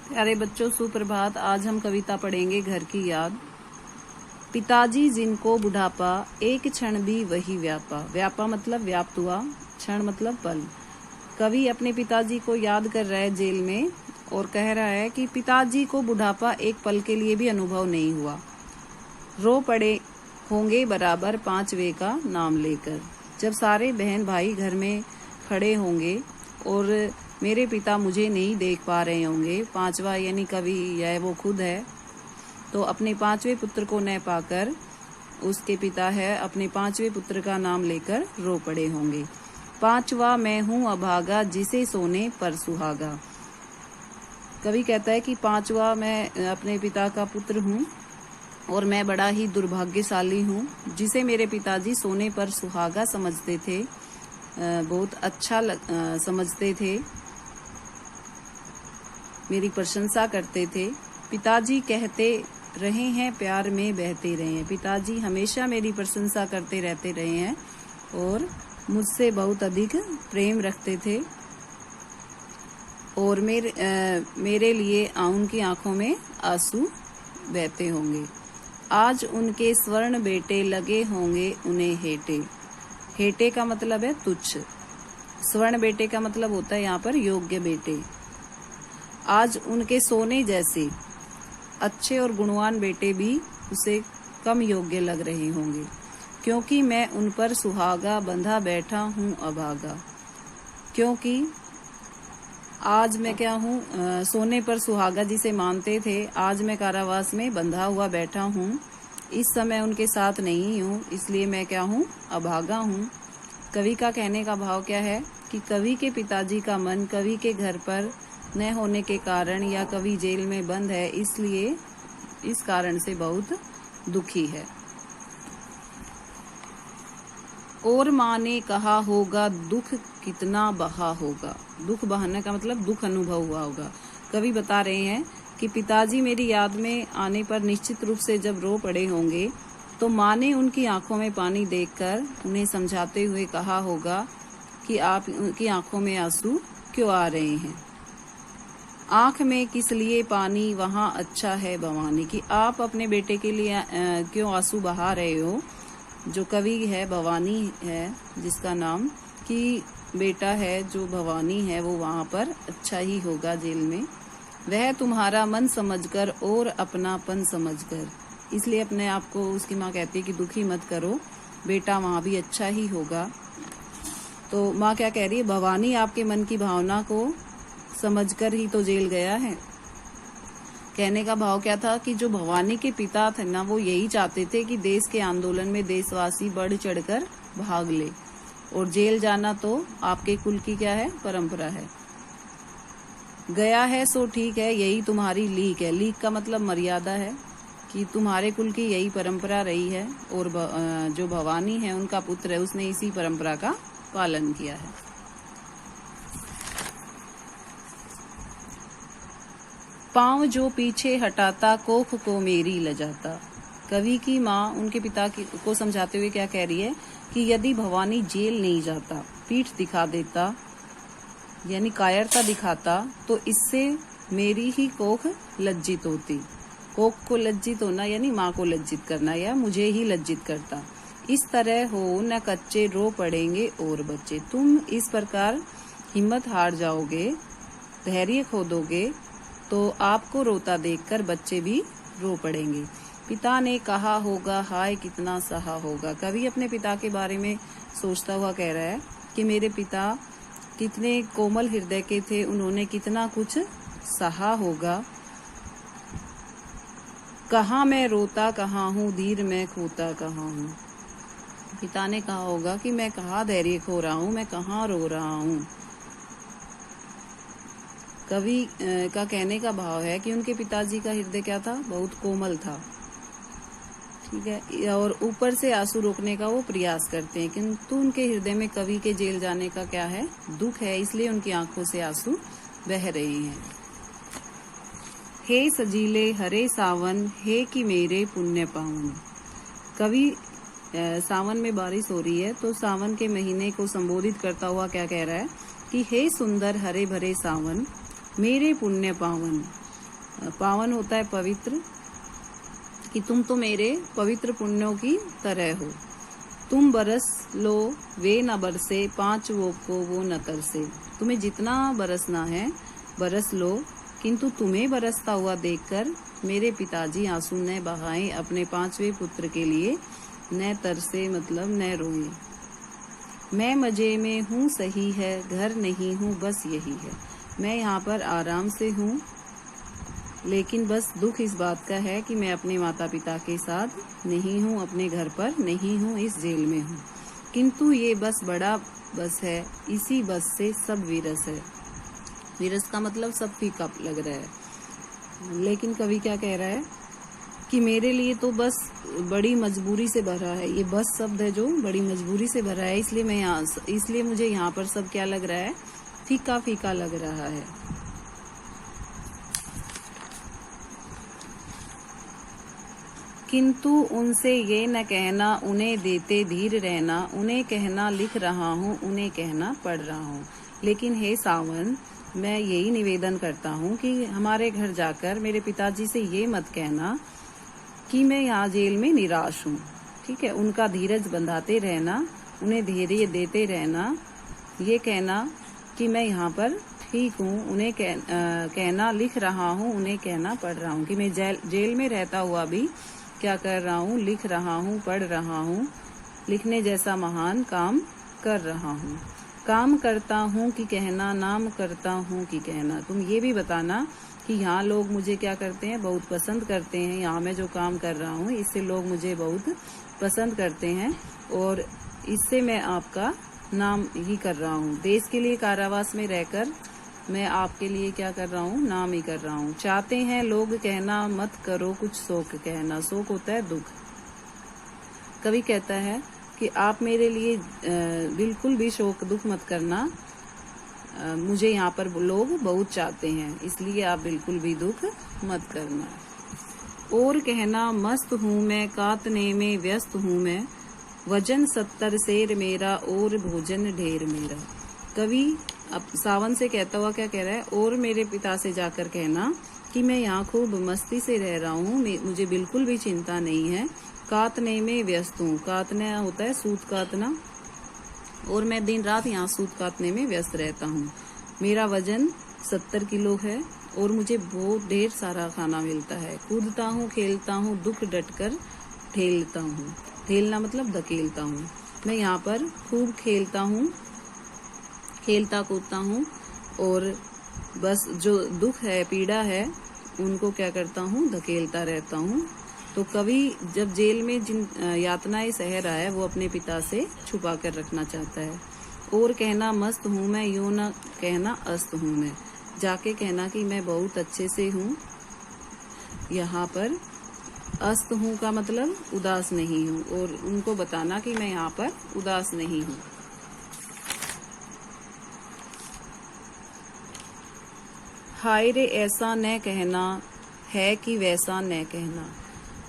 प्यारे बच्चों, सुप्रभात। आज हम कविता पढ़ेंगे घर की याद। पिताजी जिनको बुढ़ापा, एक क्षण भी वही व्यापा। व्यापा मतलब व्याप्त हुआ, क्षण मतलब पल। कवि अपने पिताजी को याद कर रहा है जेल में और कह रहा है कि पिताजी को बुढ़ापा एक पल के लिए भी अनुभव नहीं हुआ। रो पड़े होंगे बराबर 5वें का नाम लेकर। जब सारे बहन भाई घर में खड़े होंगे और मेरे पिता मुझे नहीं देख पा रहे होंगे, 5वां यानी कवि यह वो खुद है, तो अपने 5वें पुत्र को न पाकर उसके पिता है अपने 5वें पुत्र का नाम लेकर रो पड़े होंगे। 5वां मैं हूँ अभागा, जिसे सोने पर सुहागा। कवि कहता है कि 5वां मैं अपने पिता का पुत्र हूँ और मैं बड़ा ही दुर्भाग्यशाली हूँ, जिसे मेरे पिताजी सोने पर सुहागा समझते थे, बहुत अच्छा समझते थे, मेरी प्रशंसा करते थे। पिताजी कहते रहे हैं प्यार में बहते रहे हैं। पिताजी हमेशा मेरी प्रशंसा करते रहते रहे हैं और मुझसे बहुत अधिक प्रेम रखते थे और मेरे लिए उनकी आंखों में आंसू बहते होंगे। आज उनके स्वर्ण बेटे लगे होंगे उन्हें हेटे। हेटे का मतलब है तुच्छ, स्वर्ण बेटे का मतलब होता है यहाँ पर योग्य बेटे। आज उनके सोने जैसे अच्छे और गुणवान बेटे भी उसे कम योग्य लग रहे होंगे, क्योंकि मैं उन पर सुहागा बंधा बैठा हूँ अभागा। क्योंकि आज मैं क्या हूँ, सोने पर सुहागा जिसे मानते थे, आज मैं कारावास में बंधा हुआ बैठा हूँ। इस समय उनके साथ नहीं हूँ, इसलिए मैं क्या हूँ, अभागा हूँ। कवि का कहने का भाव क्या है कि कवि के पिताजी का मन कवि के घर पर न होने के कारण या कवि जेल में बंद है, इसलिए इस कारण से बहुत दुखी है। और माँ ने कहा होगा दुख कितना बहा होगा। दुख बहाने का मतलब दुख अनुभव हुआ होगा। कवि बता रहे हैं कि पिताजी मेरी याद में आने पर निश्चित रूप से जब रो पड़े होंगे तो माँ ने उनकी आंखों में पानी देखकर उन्हें समझाते हुए कहा होगा कि आप उनकी आंखों में आंसू क्यों आ रहे हैं। आंख में किस लिए पानी, वहाँ अच्छा है भवानी। कि आप अपने बेटे के लिए क्यों आंसू बहा रहे हो। जो कवि है भवानी है जिसका नाम, कि बेटा है जो भवानी है वो वहाँ पर अच्छा ही होगा जेल में। वह तुम्हारा मन समझकर और अपनापन समझकर। इसलिए अपने आप को उसकी माँ कहती है कि दुखी मत करो, बेटा वहाँ भी अच्छा ही होगा। तो माँ क्या कह रही है, भवानी आपके मन की भावना को समझकर ही तो जेल गया है। कहने का भाव क्या था कि जो भवानी के पिता थे ना, वो यही चाहते थे कि देश के आंदोलन में देशवासी बढ़ चढ़कर भाग ले, और जेल जाना तो आपके कुल की क्या है, परंपरा है। गया है सो ठीक है, यही तुम्हारी लीक है। लीक का मतलब मर्यादा है, कि तुम्हारे कुल की यही परंपरा रही है और जो भवानी है उनका पुत्र है, उसने इसी परंपरा का पालन किया है। पाँव जो पीछे हटाता, कोख को मेरी लजाता। कवि की माँ उनके पिता को समझाते हुए क्या कह रही है कि यदि भवानी जेल नहीं जाता, पीठ दिखा देता यानी कायरता दिखाता, तो इससे मेरी ही कोख लज्जित होती। कोख को लज्जित होना यानी माँ को लज्जित करना, या मुझे ही लज्जित करता। इस तरह हो न कच्चे रो पड़ेंगे और बच्चे। तुम इस प्रकार हिम्मत हार जाओगे, धैर्य खो दोगे, तो आपको रोता देखकर बच्चे भी रो पड़ेंगे। पिता ने कहा होगा हाय कितना सहा होगा। कवि अपने पिता के बारे में सोचता हुआ कह रहा है कि मेरे पिता कितने कोमल हृदय के थे, उन्होंने कितना कुछ सहा होगा। कहाँ मैं रोता कहाँ हूँ, धीर मैं खोता कहाँ हूँ। पिता ने कहा होगा कि मैं कहाँ धैर्य खो रहा हूँ, मैं कहाँ रो रहा हूँ। कवि का कहने का भाव है कि उनके पिताजी का हृदय क्या था, बहुत कोमल था, ठीक है, और ऊपर से आंसू रोकने का वो प्रयास करते हैं, किंतु उनके हृदय में कवि के जेल जाने का क्या है, दुख है, इसलिए उनकी आंखों से आंसू बह रहे हैं। हे सजीले हरे सावन, हे कि मेरे पुण्य पावन। कवि सावन में बारिश हो रही है तो सावन के महीने को संबोधित करता हुआ क्या कह रहा है कि हे सुंदर हरे भरे सावन, मेरे पुण्य पावन। पावन होता है पवित्र, कि तुम तो मेरे पवित्र पुण्यों की तरह हो। तुम बरस लो वे न बरसे, पांच वो को वो न तरसे। तुम्हें जितना बरसना है बरस लो, किंतु तुम्हें बरसता हुआ देखकर मेरे पिताजी आंसू न बहाएं अपने पांचवें पुत्र के लिए, न तरसे मतलब न रोए। मैं मजे में हूँ सही है, घर नहीं हूँ बस यही है। मैं यहाँ पर आराम से हूँ, लेकिन बस दुख इस बात का है कि मैं अपने माता पिता के साथ नहीं हूँ, अपने घर पर नहीं हूँ, इस जेल में हूँ। किंतु ये बस बड़ा बस है, इसी बस से सब विरस है। विरस का मतलब सब फीका लग रहा है। लेकिन कवि क्या कह रहा है कि मेरे लिए तो बस बड़ी मजबूरी से भरा है। ये बस शब्द है जो बड़ी मजबूरी से भरा है, इसलिए मुझे यहाँ पर सब क्या लग रहा है, फीका फीका लग रहा है। किंतु उनसे ये न कहना, उन्हें देते धीर रहना, उन्हें कहना लिख रहा हूँ, उन्हें कहना पढ़ रहा हूँ। लेकिन हे सावन, मैं यही निवेदन करता हूँ कि हमारे घर जाकर मेरे पिताजी से ये मत कहना कि मैं यहाँ जेल में निराश हूँ। ठीक है, उनका धीरज बंधाते रहना, उन्हें धैर्य देते रहना, ये कहना कि मैं यहाँ पर ठीक हूँ, उन्हें कहना लिख रहा हूँ, उन्हें कहना पढ़ रहा हूँ, कि मैं जेल में रहता हुआ भी क्या कर रहा हूँ, लिख रहा हूँ, पढ़ रहा हूँ, लिखने जैसा महान काम कर रहा हूँ। काम करता हूँ कि कहना, नाम करता हूँ कि कहना। तुम ये भी बताना कि यहाँ लोग मुझे क्या करते हैं, बहुत पसंद करते हैं। यहाँ मैं जो काम कर रहा हूँ इससे लोग मुझे बहुत पसंद करते हैं, और इससे मैं आपका नाम ही कर रहा हूँ। देश के लिए कारावास में रहकर मैं आपके लिए क्या कर रहा हूँ, नाम ही कर रहा हूँ। चाहते हैं लोग कहना, मत करो कुछ शोक कहना। शोक होता है दुख। कवि कहता है कि आप मेरे लिए बिल्कुल भी शोक दुख मत करना, मुझे यहाँ पर लोग बहुत चाहते हैं, इसलिए आप बिल्कुल भी दुख मत करना। और कहना मस्त हूँ मैं, कातने में व्यस्त हूँ मैं, वजन 70 शेर मेरा और भोजन ढेर मेरा। कवि अब सावन से कहता हुआ क्या कह रहा है, और मेरे पिता से जाकर कहना कि मैं यहाँ खूब मस्ती से रह रहा हूँ, मुझे बिल्कुल भी चिंता नहीं है। कातने में व्यस्त हूँ, कातना होता है सूत कातना, और मैं दिन रात यहाँ सूत कातने में व्यस्त रहता हूँ। मेरा वजन 70 किलो है और मुझे बहुत ढेर सारा खाना मिलता है। कूदता हूँ, खेलता हूँ, दुख डटकर ठेलता हूँ। ठेलना मतलब धकेलता हूँ। मैं यहाँ पर खूब खेलता हूँ, खेलता कूदता हूँ, और बस जो दुख है, पीड़ा है, उनको क्या करता हूँ, धकेलता रहता हूँ। तो कवि जब जेल में जिन यातनाएं सह रहा है वो अपने पिता से छुपा कर रखना चाहता है। और कहना मस्त हूँ मैं, यूं न कहना अस्त हूँ मैं। जाके कहना कि मैं बहुत अच्छे से हूँ। यहाँ पर अस्त हूँ का मतलब उदास नहीं हूँ, और उनको बताना कि मैं यहाँ पर उदास नहीं हूँ। हाय रे ऐसा न कहना है कि वैसा न कहना।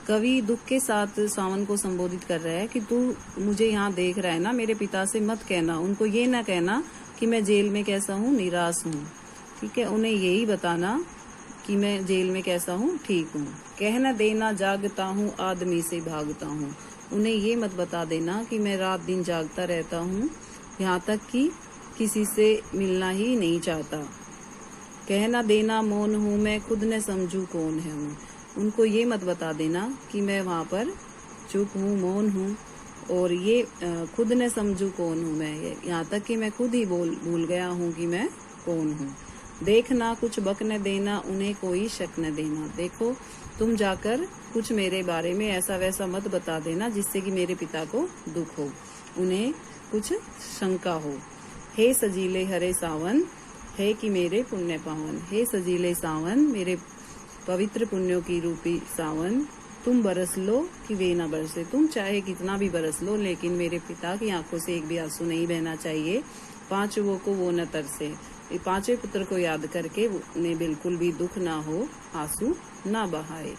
कवि दुख के साथ सावन को संबोधित कर रहा है कि तू मुझे यहाँ देख रहा है ना, मेरे पिता से मत कहना, उनको ये ना कहना कि मैं जेल में कैसा हूँ, निराश हूँ। ठीक है, उन्हें यही बताना कि मैं जेल में कैसा हूँ, ठीक हूँ। कहना देना जागता हूँ, आदमी से भागता हूँ। उन्हें ये मत बता देना कि मैं रात दिन जागता रहता हूँ, यहाँ तक कि किसी से मिलना ही नहीं चाहता। कहना देना मौन हूँ मैं, खुद न समझू कौन है मैं। उनको ये मत बता देना कि मैं वहाँ पर चुप हूँ, मौन हूँ, और ये खुद न समझू कौन हूँ मैं, यहाँ तक कि मैं खुद ही भूल गया हूँ कि मैं कौन हूँ। देखना कुछ बक न देना, उन्हें कोई शक न देना। देखो तुम जाकर कुछ मेरे बारे में ऐसा वैसा मत बता देना जिससे कि मेरे पिता को दुख हो, उन्हें कुछ शंका हो। हे सजीले हरे सावन, है कि मेरे पुण्य पावन। हे सजीले सावन, मेरे पवित्र पुण्यों की रूपी सावन, तुम बरस लो कि वे ना बरसे। तुम चाहे कितना भी बरस लो, लेकिन मेरे पिता की आंखों से एक भी आंसू नहीं बहना चाहिए। पांच वो को वो न तरसे। पांचवें पुत्र को याद करके उन्हें बिल्कुल भी दुख ना हो, आंसू ना बहाए।